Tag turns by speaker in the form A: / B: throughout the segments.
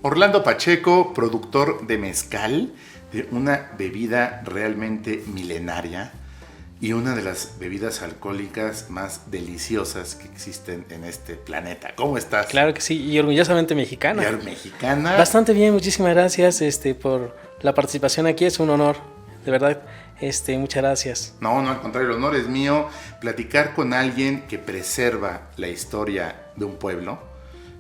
A: Orlando Pacheco, productor de mezcal, de una bebida realmente milenaria y una de las bebidas alcohólicas más deliciosas que existen en este planeta. ¿Cómo estás?
B: Claro que sí, y orgullosamente mexicana.
A: Y mexicana.
B: Bastante bien, muchísimas gracias por la participación aquí, es un honor, de verdad, muchas gracias.
A: No, al contrario, el honor es mío. Platicar con alguien que preserva la historia de un pueblo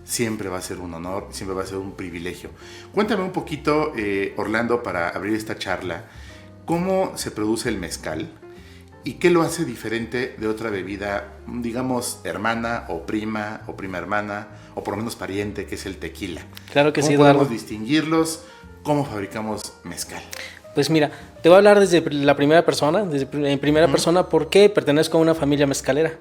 A: siempre va a ser un honor, siempre va a ser un privilegio. Cuéntame un poquito, Orlando, para abrir esta charla, ¿cómo se produce el mezcal? ¿Y qué lo hace diferente de otra bebida, digamos, hermana o prima hermana, o por lo menos pariente, que es el tequila?
B: Claro que sí,
A: ¿Cómo podemos
B: Eduardo
A: distinguirlos? ¿Cómo fabricamos mezcal?
B: Pues mira, te voy a hablar desde la primera persona, en primera persona, porque pertenezco a una familia mezcalera.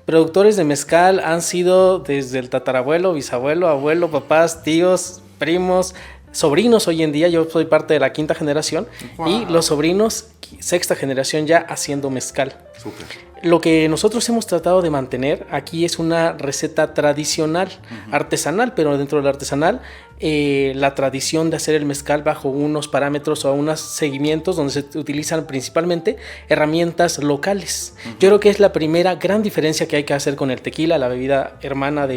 B: Productores de mezcal han sido desde el tatarabuelo, bisabuelo, abuelo, papás, tíos, primos, sobrinos hoy en día. Yo soy parte de la quinta generación. Wow. Y los sobrinos, sexta generación ya haciendo mezcal.
A: Súper.
B: Lo que nosotros hemos tratado de mantener aquí es una receta tradicional, artesanal, pero dentro del artesanal, la tradición de hacer el mezcal bajo unos parámetros o unos seguimientos donde se utilizan principalmente herramientas locales. Yo creo que es la primera gran diferencia que hay que hacer con el tequila, la bebida hermana,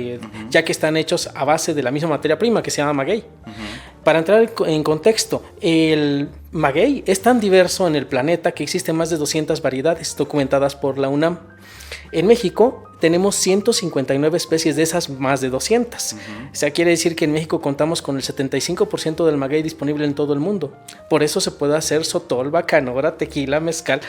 B: ya que están hechos a base de la misma materia prima que se llama maguey. Para entrar en contexto, el maguey es tan diverso en el planeta que existen más de 200 variedades documentadas por la UNAM. En México tenemos 159 especies de esas más de 200. O sea, quiere decir que en México contamos con el 75% del maguey disponible en todo el mundo. Por eso se puede hacer sotol, bacanora, tequila, mezcal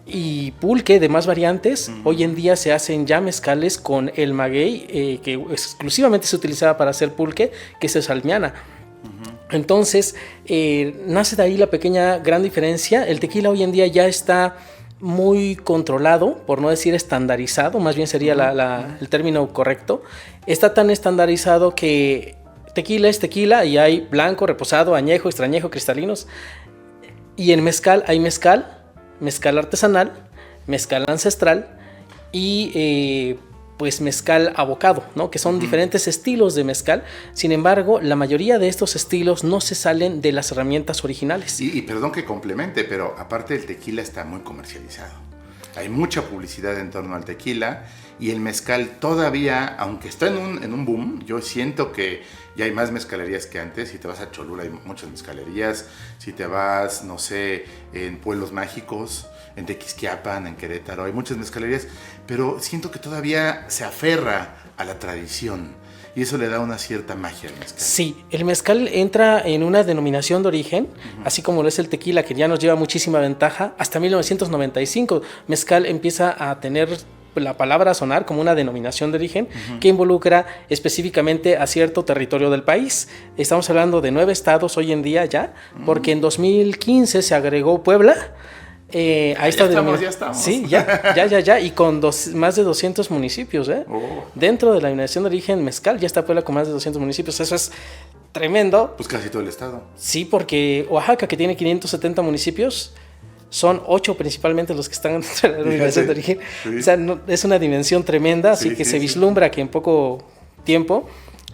B: y pulque de más variantes. Hoy en día se hacen ya mezcales con el maguey que exclusivamente se utilizaba para hacer pulque, que es el salmiana. Entonces, nace de ahí la pequeña gran diferencia. El tequila hoy en día ya está muy controlado, por no decir estandarizado, más bien sería el término correcto. Está tan estandarizado que tequila es tequila y hay blanco, reposado, añejo, extrañejo, cristalinos. Y en mezcal hay mezcal artesanal, mezcal ancestral y pues mezcal abocado, ¿no? Que son diferentes estilos de mezcal. Sin embargo, la mayoría de estos estilos no se salen de las herramientas originales.
A: Y perdón que complemente, pero aparte el tequila está muy comercializado. Hay mucha publicidad en torno al tequila y el mezcal todavía, aunque está en un boom, yo siento que ya hay más mezcalerías que antes. Si te vas a Cholula hay muchas mezcalerías, si te vas, no sé, en Pueblos Mágicos, en Tequisquiapan, en Querétaro, hay muchas mezcalerías, pero siento que todavía se aferra a la tradición y eso le da una cierta magia al mezcal.
B: Sí, el mezcal entra en una denominación de origen, así como lo es el tequila, que ya nos lleva muchísima ventaja. Hasta 1995, mezcal empieza a tener la palabra a sonar como una denominación de origen que involucra específicamente a cierto territorio del país. Estamos hablando de 9 estados hoy en día ya, porque en 2015 se agregó Puebla.
A: Ya estamos.
B: Sí, ya. Y con más de 200 municipios. Dentro de la denominación de origen mezcal ya está Puebla con más de 200 municipios. Eso es tremendo.
A: Pues casi todo el estado.
B: Sí, porque Oaxaca, que tiene 570 municipios, son 8 principalmente los que están dentro de la denominación de origen. Sí. O sea, es una dimensión tremenda, así que se vislumbra que en poco tiempo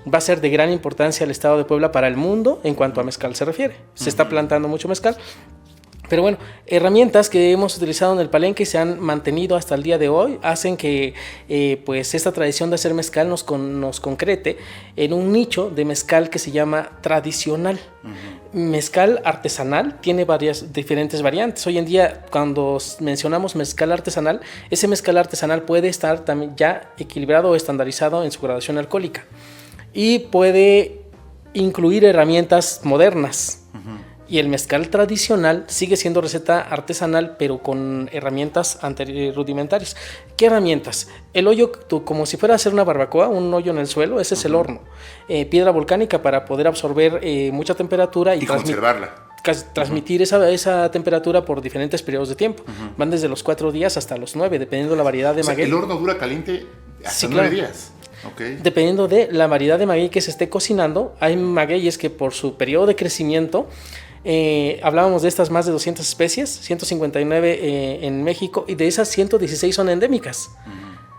B: va a ser de gran importancia el estado de Puebla para el mundo en cuanto a mezcal se refiere. Se está plantando mucho mezcal. Pero bueno, herramientas que hemos utilizado en el palenque y se han mantenido hasta el día de hoy hacen que pues esta tradición de hacer mezcal nos concrete en un nicho de mezcal que se llama tradicional. Mezcal artesanal tiene diferentes variantes. Hoy en día, cuando mencionamos mezcal artesanal, ese mezcal artesanal puede estar también ya equilibrado o estandarizado en su gradación alcohólica y puede incluir herramientas modernas. Y el mezcal tradicional sigue siendo receta artesanal, pero con herramientas rudimentarias. ¿Qué herramientas? El hoyo, como si fuera a hacer una barbacoa, un hoyo en el suelo, ese es el horno. Piedra volcánica para poder absorber mucha temperatura y
A: conservarla.
B: Transmitir esa temperatura por diferentes periodos de tiempo. Van desde los 4 días hasta los 9, dependiendo de la variedad de maguey.
A: El horno dura caliente hasta 9 días.
B: Okay. Dependiendo de la variedad de maguey que se esté cocinando. Hay magueyes que por su periodo de crecimiento, hablábamos de estas más de 200 especies, 159 en México, y de esas 116 son endémicas.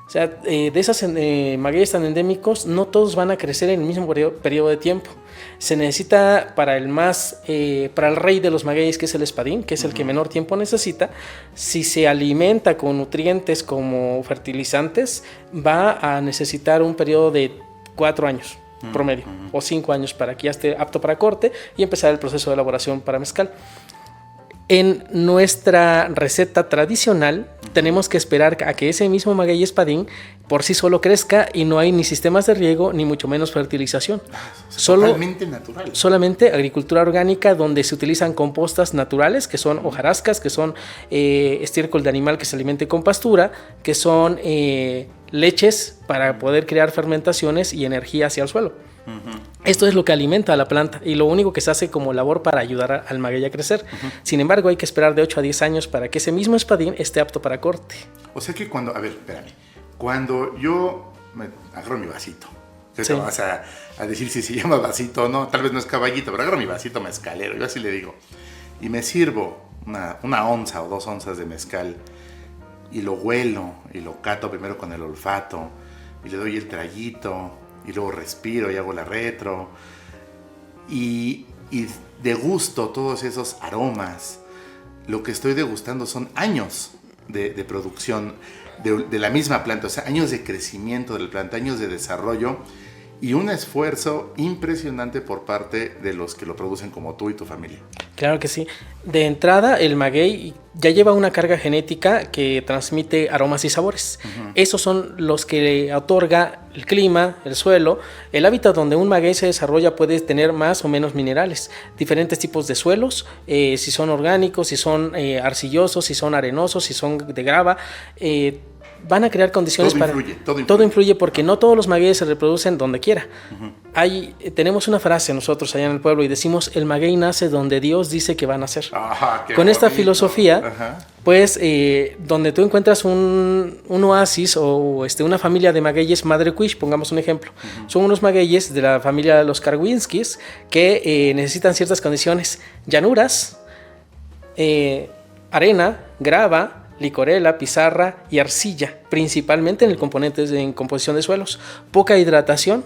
B: O sea, de esas magueyes tan endémicos, no todos van a crecer en el mismo periodo de tiempo. Se necesita para el rey de los magueyes, que es el espadín, que es el que menor tiempo necesita. Si se alimenta con nutrientes como fertilizantes, va a necesitar un periodo de 4 años promedio, o 5 años para que ya esté apto para corte y empezar el proceso de elaboración para mezcal. En nuestra receta tradicional tenemos que esperar a que ese mismo maguey espadín por sí solo crezca y no hay ni sistemas de riego ni mucho menos fertilización.
A: Totalmente natural.
B: Solamente agricultura orgánica, donde se utilizan compostas naturales, que son hojarascas, que son estiércol de animal que se alimente con pastura, que son leches para poder crear fermentaciones y energía hacia el suelo. Esto es lo que alimenta a la planta y lo único que se hace como labor para ayudar al maguey a crecer. Sin embargo, hay que esperar de 8 a 10 años para que ese mismo espadín esté apto para corte.
A: O sea que cuando yo me agarro mi vasito, ¿qué
B: Sí.
A: te vas a decir si se llama vasito o no? Tal vez no es caballito, pero agarro mi vasito mezcalero, yo así le digo, y me sirvo una onza o 2 onzas de mezcal y lo huelo y lo cato primero con el olfato y le doy el traguito y luego respiro y hago la retro y degusto todos esos aromas. Lo que estoy degustando son años de producción de la misma planta, o sea, años de crecimiento de la planta, años de desarrollo y un esfuerzo impresionante por parte de los que lo producen como tú y tu familia.
B: Claro que sí. De entrada, el maguey ya lleva una carga genética que transmite aromas y sabores. Esos son los que le otorga el clima, el suelo. El hábitat donde un maguey se desarrolla puede tener más o menos minerales. Diferentes tipos de suelos, si son orgánicos, si son arcillosos, si son arenosos, si son de grava. Van a crear condiciones todo influye porque no todos los magueyes se reproducen donde quiera. Tenemos una frase nosotros allá en el pueblo y decimos: el maguey nace donde Dios dice que va a nacer. Con esta filosofía, pues donde tú encuentras un oasis o una familia de magueyes Madre Cuish, pongamos un ejemplo, son unos magueyes de la familia de los Karwinskis que necesitan ciertas condiciones: llanuras, arena, grava, licorela, pizarra y arcilla, principalmente en composición de suelos. Poca hidratación,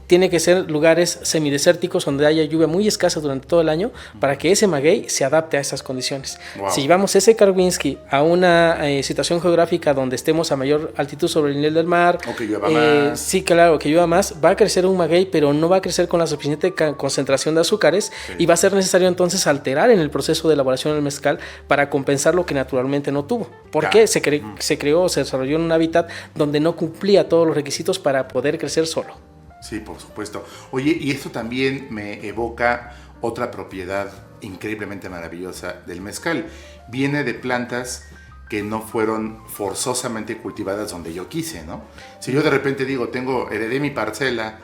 B: tiene que ser lugares semidesérticos donde haya lluvia muy escasa durante todo el año para que ese maguey se adapte a esas condiciones. Wow. Si llevamos ese Karwinski a una situación geográfica donde estemos a mayor altitud sobre el nivel del mar,
A: o que llueva más.
B: Sí, claro, que llueva más, va a crecer un maguey, pero no va a crecer con la suficiente concentración de azúcares, y va a ser necesario entonces alterar en el proceso de elaboración del mezcal para compensar lo que naturalmente no tuvo. Porque se desarrolló en un hábitat donde no cumplía todos los requisitos para poder crecer solo.
A: Sí, por supuesto. Oye, y esto también me evoca otra propiedad increíblemente maravillosa del mezcal. Viene de plantas que no fueron forzosamente cultivadas donde yo quise, ¿no? Si yo de repente digo, heredé mi parcela,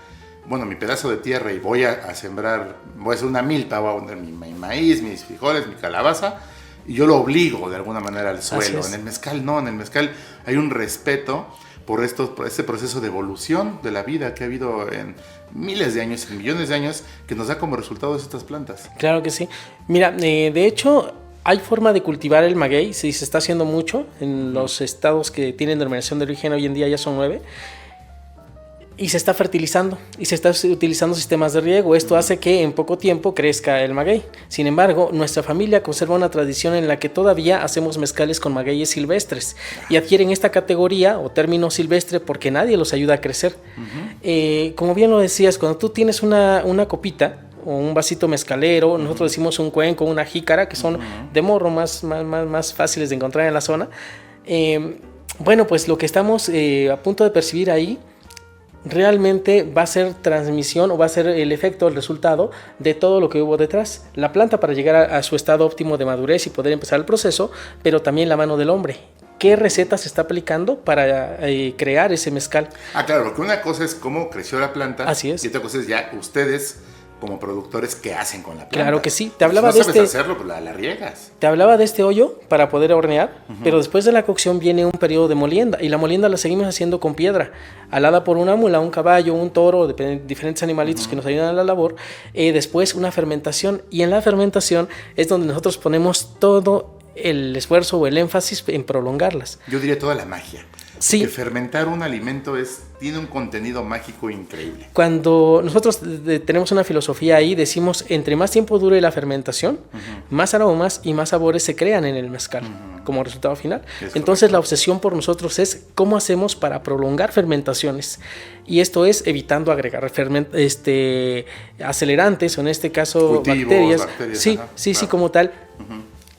A: bueno, mi pedazo de tierra y voy a sembrar, voy a hacer una milpa, voy a poner mi maíz, mis frijoles, mi calabaza, y yo lo obligo de alguna manera al suelo. En el mezcal no, en el mezcal hay un respeto por este proceso de evolución de la vida que ha habido en miles de años, en millones de años, que nos da como resultado estas plantas.
B: Claro que sí. Mira, de hecho, hay forma de cultivar el maguey, sí, se está haciendo mucho en los estados que tienen denominación de origen, hoy en día ya son 9, y se está fertilizando y se está utilizando sistemas de riego. Esto hace que en poco tiempo crezca el maguey. Sin embargo, nuestra familia conserva una tradición en la que todavía hacemos mezcales con magueyes silvestres y adquieren esta categoría o término silvestre porque nadie los ayuda a crecer. Como bien lo decías, cuando tú tienes una copita o un vasito mezcalero, nosotros decimos un cuenco, una jícara, que son de morro más fáciles de encontrar en la zona. Bueno, pues lo que estamos a punto de percibir ahí realmente va a ser transmisión o va a ser el efecto, el resultado de todo lo que hubo detrás. La planta para llegar a su estado óptimo de madurez y poder empezar el proceso, pero también la mano del hombre. ¿Qué receta se está aplicando para crear ese mezcal?
A: Claro, porque una cosa es cómo creció la planta.
B: Así es.
A: Y otra cosa es ya ustedes como productores, ¿qué hacen con la planta?
B: Claro que sí. Te hablaba
A: si no sabes hacerlo, pues la riegas.
B: Te hablaba de este hoyo para poder hornear, pero después de la cocción viene un periodo de molienda, y la molienda la seguimos haciendo con piedra, alada por una mula, un caballo, un toro, diferentes animalitos que nos ayudan a la labor. Después una fermentación, y en la fermentación es donde nosotros ponemos todo el esfuerzo o el énfasis en prolongarlas.
A: Yo diría toda la magia.
B: Sí.
A: Que fermentar un alimento tiene un contenido mágico increíble.
B: Cuando nosotros tenemos una filosofía ahí, decimos, entre más tiempo dure la fermentación, más aromas y más sabores se crean en el mezcal como resultado final. Entonces la obsesión por nosotros es cómo hacemos para prolongar fermentaciones. Y esto es evitando agregar acelerantes, o en este caso bacterias. Sí,
A: ajá,
B: sí,
A: claro.
B: Sí, como tal.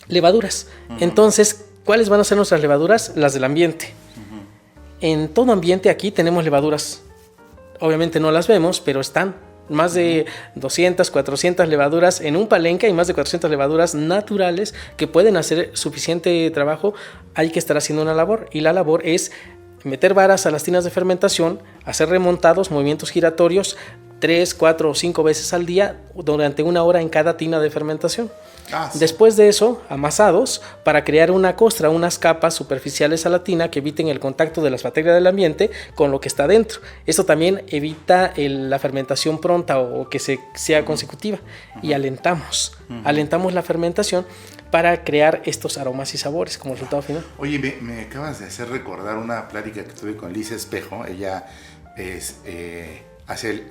B: Levaduras. Entonces, ¿cuáles van a ser nuestras levaduras? Las del ambiente. En todo ambiente aquí tenemos levaduras. Obviamente no las vemos, pero están. Más de 200, 400 levaduras en un palenque, y más de 400 levaduras naturales que pueden hacer suficiente trabajo. Hay que estar haciendo una labor, y la labor es meter varas a las tinas de fermentación, hacer remontados, movimientos giratorios 3, 4 o 5 veces al día durante 1 hora en cada tina de fermentación.
A: Sí.
B: Después de eso, amasados para crear una costra, unas capas superficiales a la tina que eviten el contacto de las bacterias del ambiente con lo que está dentro. Esto también evita la fermentación pronta o que sea consecutiva. Y alentamos la fermentación para crear estos aromas y sabores como resultado final.
A: Oye, me acabas de hacer recordar una plática que tuve con Lisa Espejo. Ella hace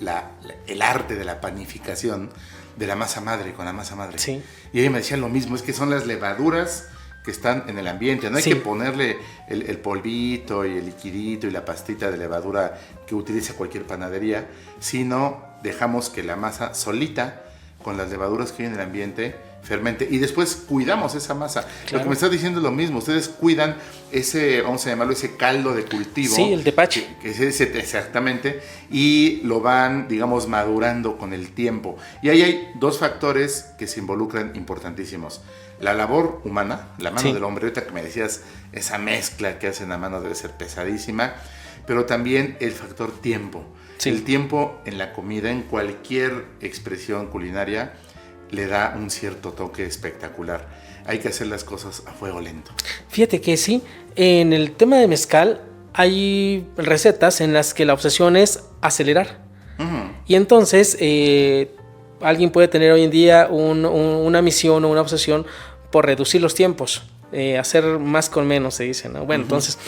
A: el arte de la panificación de la masa madre, con la masa madre.
B: Sí.
A: Y ella me decía lo mismo, es que son las levaduras que están en el ambiente. No hay que ponerle el polvito y el liquidito y la pastita de levadura que utiliza cualquier panadería, sino dejamos que la masa solita, con las levaduras que hay en el ambiente, fermente, y después cuidamos esa masa. Claro. Lo que me estás diciendo es lo mismo. Ustedes cuidan ese, vamos a llamarlo, ese caldo de cultivo.
B: Sí, el tepache.
A: Exactamente. Y lo van, digamos, madurando con el tiempo. Y ahí hay 2 factores que se involucran importantísimos. La labor humana, la mano del hombre. Ahorita que me decías, esa mezcla que hacen a mano debe ser pesadísima. Pero también el factor tiempo. Sí. El tiempo en la comida, en cualquier expresión culinaria, le da un cierto toque espectacular. Hay que hacer las cosas a fuego lento.
B: Fíjate que sí, en el tema de mezcal hay recetas en las que la obsesión es acelerar. Y entonces alguien puede tener hoy en día una misión o una obsesión por reducir los tiempos, hacer más con menos, se dice, ¿no? Bueno, entonces,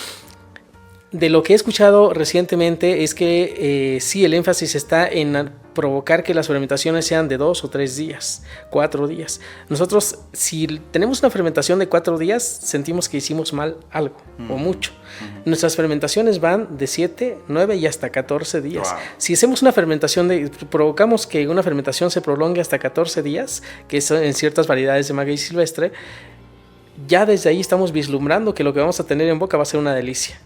B: de lo que he escuchado recientemente es que sí, el énfasis está en provocar que las fermentaciones sean de 2 o 3 días, 4 días. Nosotros, si tenemos una fermentación de 4 días, sentimos que hicimos mal algo o mucho. Nuestras fermentaciones van de 7, 9 y hasta 14 días. Wow. Si hacemos una fermentación, provocamos que una fermentación se prolongue hasta 14 días, que es en ciertas variedades de maguey silvestre, ya desde ahí estamos vislumbrando que lo que vamos a tener en boca va a ser una delicia.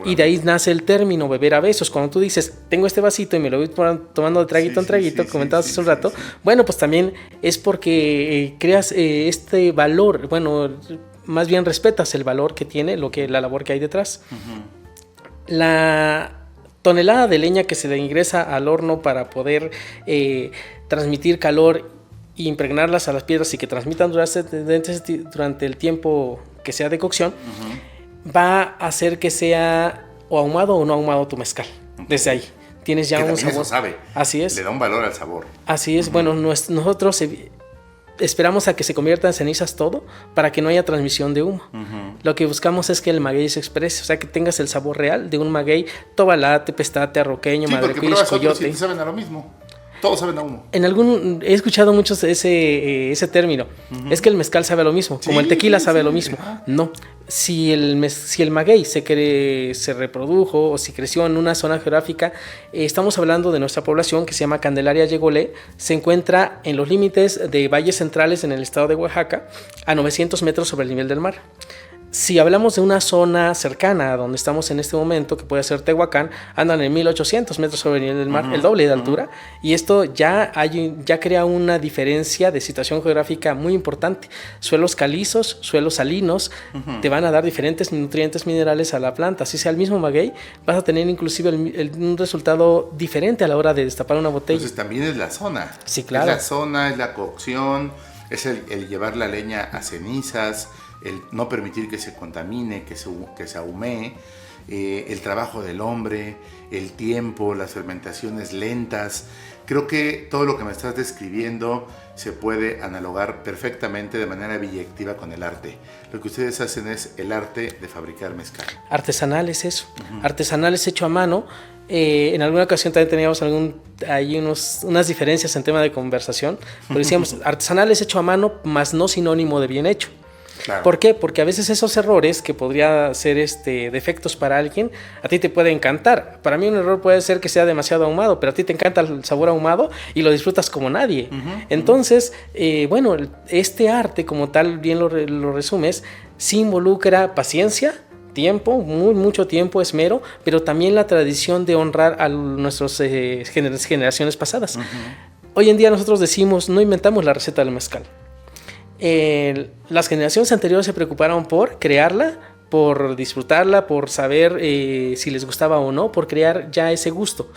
B: Y de ahí nace el término beber a besos. Cuando tú dices, tengo este vasito y me lo voy tomando de traguito en traguito, comentabas hace un rato, bueno, pues también es porque creas este valor, bueno, más bien respetas el valor que tiene, la labor que hay detrás. La tonelada de leña que se le ingresa al horno para poder transmitir calor e impregnarlas a las piedras y que transmitan durante el tiempo que sea de cocción, va a hacer que sea o ahumado o no ahumado tu mezcal. Desde ahí tienes ya un sabor.
A: Eso sabe.
B: Así es.
A: Le da un valor al sabor.
B: Así es. Bueno, nosotros esperamos a que se convierta en cenizas todo para que no haya transmisión de humo. Lo que buscamos es que el maguey se exprese, o sea, que tengas el sabor real de un maguey tobalate, pestate, arroqueño, madrecuis, coyote.
A: Sí, saben a lo mismo. Todos saben a humo.
B: He escuchado mucho ese término. Es que el mezcal sabe a lo mismo, como el tequila sabe a lo mismo. No. Si el maguey se reprodujo o si creció en una zona geográfica, estamos hablando de nuestra población que se llama Candelaria Yegolé, se encuentra en los límites de valles centrales en el estado de Oaxaca, a 900 metros sobre el nivel del mar. Si hablamos de una zona cercana a donde estamos en este momento, que puede ser Tehuacán, andan en 1800 metros sobre el nivel del mar, el doble de altura, y esto ya crea una diferencia de situación geográfica muy importante. Suelos calizos, suelos salinos, te van a dar diferentes nutrientes minerales a la planta. Si sea el mismo maguey, vas a tener inclusive un resultado diferente a la hora de destapar una botella.
A: Entonces también es la zona.
B: Sí, claro.
A: Es la zona, es la cocción, es el llevar la leña a cenizas, el no permitir que se contamine, que se ahumee, el trabajo del hombre, el tiempo, las fermentaciones lentas. Creo que todo lo que me estás describiendo se puede analogar perfectamente de manera biyectiva con el arte. Lo que ustedes hacen es el arte de fabricar mezcal.
B: Artesanal es eso. Artesanal es hecho a mano. En alguna ocasión también teníamos unas diferencias en tema de conversación, pero decíamos, artesanal es hecho a mano, más no sinónimo de bien hecho.
A: Claro.
B: ¿Por qué? Porque a veces esos errores que podría ser defectos para alguien, a ti te puede encantar. Para mí un error puede ser que sea demasiado ahumado, pero a ti te encanta el sabor ahumado y lo disfrutas como nadie. Entonces, bueno, este arte como tal, bien lo resumes, sí involucra paciencia, tiempo, mucho tiempo, esmero, pero también la tradición de honrar a nuestras generaciones pasadas. Hoy en día nosotros decimos, no inventamos la receta del mezcal. Las generaciones anteriores se preocuparon por crearla, por disfrutarla, por saber si les gustaba o no, por crear ya ese gusto.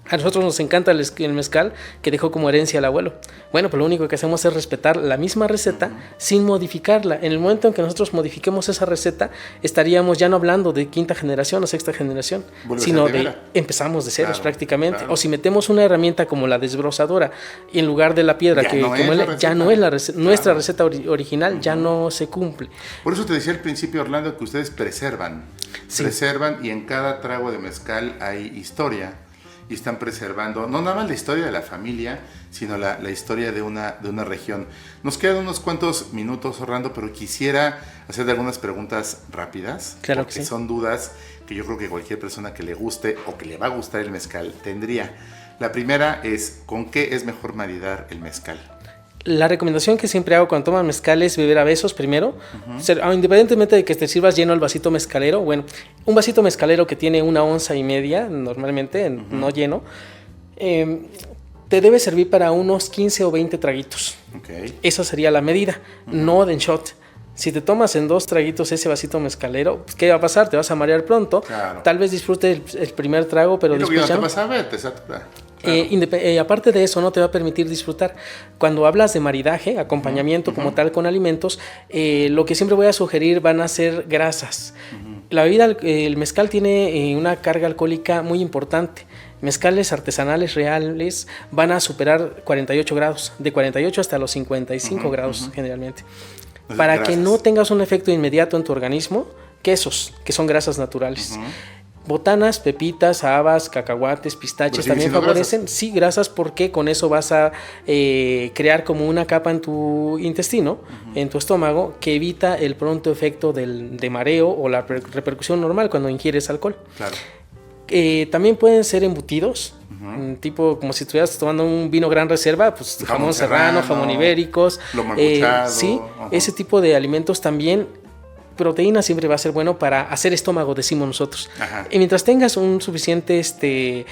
B: A nosotros nos encanta el mezcal que dejó como herencia el abuelo. Bueno, pues lo único que hacemos es respetar la misma receta sin modificarla. En el momento en que nosotros modifiquemos esa receta, estaríamos ya no hablando de quinta generación o sexta generación, sino de empezamos de ceros prácticamente. Claro. O si metemos una herramienta como la desbrozadora en lugar de la piedra, ya no es nuestra receta original, ya no se cumple.
A: Por eso te decía al principio, Orlando, que ustedes preservan y en cada trago de mezcal hay historia y están preservando no nada más la historia de la familia, sino la historia de una región. Nos quedan unos cuantos minutos, Orlando, pero quisiera hacerte algunas preguntas rápidas,
B: claro,
A: porque son dudas que yo creo que cualquier persona que le guste o que le va a gustar el mezcal tendría. La primera es, ¿con qué es mejor maridar el mezcal?
B: La recomendación que siempre hago cuando toman mezcal es beber a besos primero. Independientemente de que te sirvas lleno el vasito mezcalero, bueno, un vasito mezcalero que tiene 1,5 onzas normalmente, no lleno, te debe servir para unos 15 o 20 traguitos. Esa sería la medida, no de en shot. Si te tomas en 2 traguitos ese vasito mezcalero, ¿qué va a pasar? Te vas a marear pronto. Claro. Tal vez disfrutes el primer trago, pero después ya no te vas a ver, te satura. Claro. Aparte de eso, no te va a permitir disfrutar. Cuando hablas de maridaje, acompañamiento como tal con alimentos, lo que siempre voy a sugerir van a ser grasas. La bebida, el mezcal tiene una carga alcohólica muy importante. Mezcales artesanales reales van a superar 48 grados, de 48 hasta los 55 grados generalmente. Para que no tengas un efecto inmediato en tu organismo, quesos, que son grasas naturales. Botanas, pepitas, habas, cacahuates, pistaches también favorecen. Grasas. Sí, grasas, porque con eso vas a crear como una capa en tu intestino, en tu estómago, que evita el pronto efecto de mareo o la repercusión normal cuando ingieres alcohol. Claro. También pueden ser embutidos, tipo como si estuvieras tomando un vino Gran Reserva, pues jamón serrano, jamón ibéricos, lomo embuchado. Sí, ese tipo de alimentos también. Proteína siempre va a ser bueno para hacer estómago, decimos nosotros. Y mientras tengas un suficiente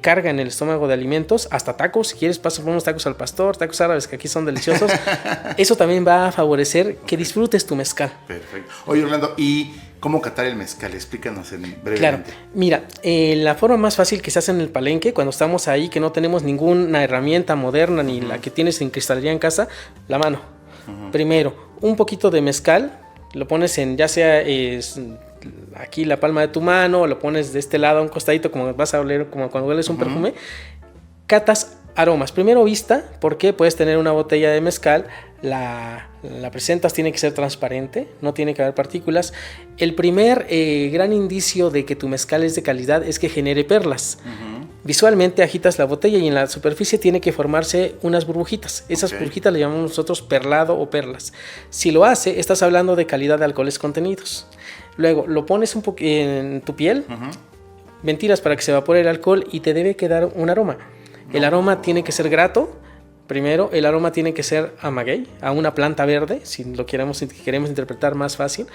B: carga en el estómago de alimentos, hasta tacos, si quieres pasar unos tacos al pastor, tacos árabes que aquí son deliciosos, eso también va a favorecer que disfrutes tu mezcal.
A: Perfecto. Oye, Orlando, ¿y cómo catar el mezcal? Explícanos brevemente.
B: Claro, mira, la forma más fácil que se hace en el palenque, cuando estamos ahí, que no tenemos ninguna herramienta moderna, ni la que tienes en cristalería en casa, la mano. Primero, un poquito de mezcal, lo pones en, ya sea aquí la palma de tu mano, o lo pones de este lado a un costadito, como vas a oler, como cuando hueles un perfume. Catas aromas. Primero vista, porque puedes tener una botella de mezcal, la presentas, tiene que ser transparente, no tiene que haber partículas. El primer gran indicio de que tu mezcal es de calidad es que genere perlas. Visualmente agitas la botella y en la superficie tiene que formarse unas burbujitas. Esas burbujitas le llamamos nosotros perlado o perlas. Si lo hace, estás hablando de calidad de alcoholes contenidos. Luego lo pones en tu piel, ventilas para que se evapore el alcohol y te debe quedar un aroma. El aroma tiene que ser grato. Primero, el aroma tiene que ser a maguey, a una planta verde, si queremos interpretar más fácil.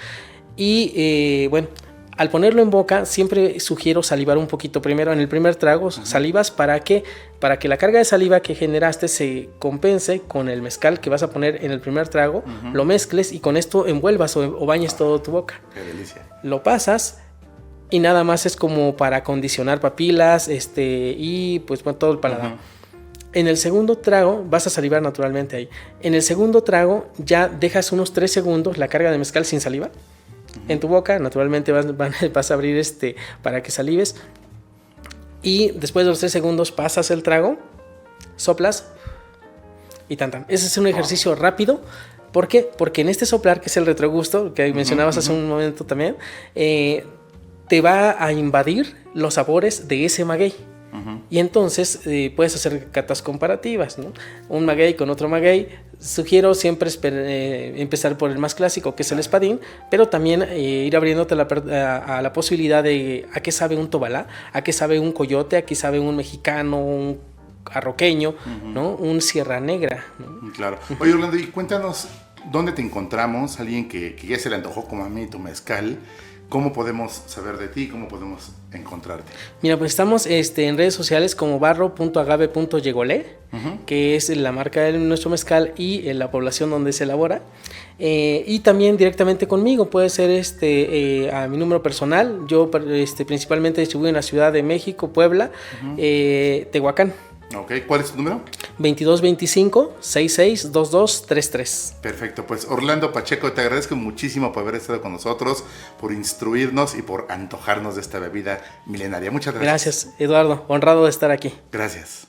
B: Y bueno, al ponerlo en boca, siempre sugiero salivar un poquito primero. En el primer trago, salivas para que la carga de saliva que generaste se compense con el mezcal que vas a poner en el primer trago, lo mezcles y con esto envuelvas o bañes todo tu boca.
A: ¡Qué delicia!
B: Lo pasas y nada más es como para acondicionar papilas y pues todo el paladar. En el segundo trago vas a salivar naturalmente ahí. En el segundo trago ya dejas unos 3 segundos la carga de mezcal sin saliva. en tu boca, naturalmente vas a abrir para que salives. Y después de los 3 segundos pasas el trago, soplas y tan tan. Ese es un ejercicio rápido. ¿Por qué? Porque en este soplar, que es el retrogusto, que mencionabas hace un momento también, te va a invadir los sabores de ese maguey. Y entonces puedes hacer catas comparativas, ¿no? Un maguey con otro maguey. Sugiero siempre empezar por el más clásico, que es el espadín, pero también ir abriéndote a la posibilidad de a qué sabe un tobalá, a qué sabe un coyote, a qué sabe un mexicano, un arroqueño, ¿no? Un sierra negra, ¿no?
A: Claro. Oye, Orlando, y cuéntanos dónde te encontramos, alguien que ya se le antojó como a mí tu mezcal. ¿Cómo podemos saber de ti? ¿Cómo podemos encontrarte?
B: Mira, pues estamos en redes sociales como barro.agave.yegolé, que es la marca de nuestro mezcal y la población donde se elabora. Y también directamente conmigo, puede ser a mi número personal. Yo principalmente distribuyo en la Ciudad de México, Puebla, Tehuacán.
A: Ok, ¿cuál es tu número?
B: 2225-662233.
A: Perfecto, pues Orlando Pacheco, te agradezco muchísimo por haber estado con nosotros, por instruirnos y por antojarnos de esta bebida milenaria. Muchas gracias.
B: Gracias, Eduardo, honrado de estar aquí.
A: Gracias.